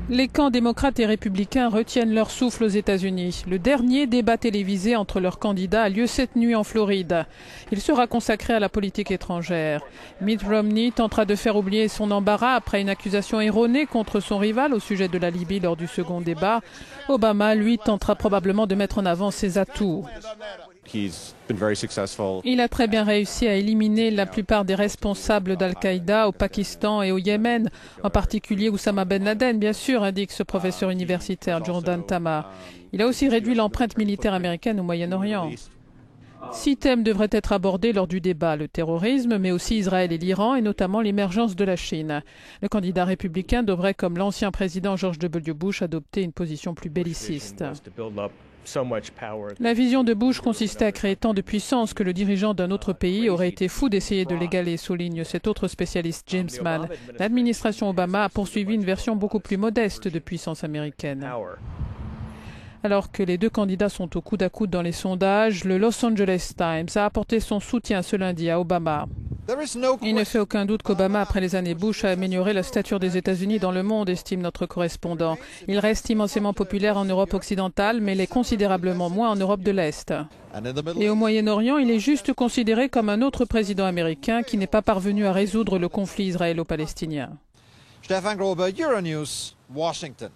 Les camps démocrates et républicains retiennent leur souffle aux États-Unis. Le dernier débat télévisé entre leurs candidats a lieu cette nuit en Floride. Il sera consacré à la politique étrangère. Mitt Romney tentera de faire oublier son embarras après une accusation erronée contre son rival au sujet de la Libye lors du second débat. Obama, lui, tentera probablement de mettre en avant ses atouts. Il a très bien réussi à éliminer la plupart des responsables d'Al-Qaïda au Pakistan et au Yémen, en particulier Oussama Ben Laden, bien sûr, indique ce professeur universitaire Jordan Tama. Il a aussi réduit l'empreinte militaire américaine au Moyen-Orient. 6 thèmes devraient être abordés lors du débat, le terrorisme, mais aussi Israël et l'Iran, et notamment l'émergence de la Chine. Le candidat républicain devrait, comme l'ancien président George W. Bush, adopter une position plus belliciste. La vision de Bush consistait à créer tant de puissance que le dirigeant d'un autre pays aurait été fou d'essayer de l'égaler, souligne cet autre spécialiste James Mann. L'administration Obama a poursuivi une version beaucoup plus modeste de puissance américaine. Alors que les deux candidats sont au coude à coude dans les sondages, le Los Angeles Times a apporté son soutien ce lundi à Obama. Il ne fait aucun doute qu'Obama, après les années Bush, a amélioré la stature des États-Unis dans le monde, estime notre correspondant. Il reste immensément populaire en Europe occidentale, mais l'est considérablement moins en Europe de l'Est. Et au Moyen-Orient, il est juste considéré comme un autre président américain qui n'est pas parvenu à résoudre le conflit israélo-palestinien. Stefan Grobe, Euronews, Washington.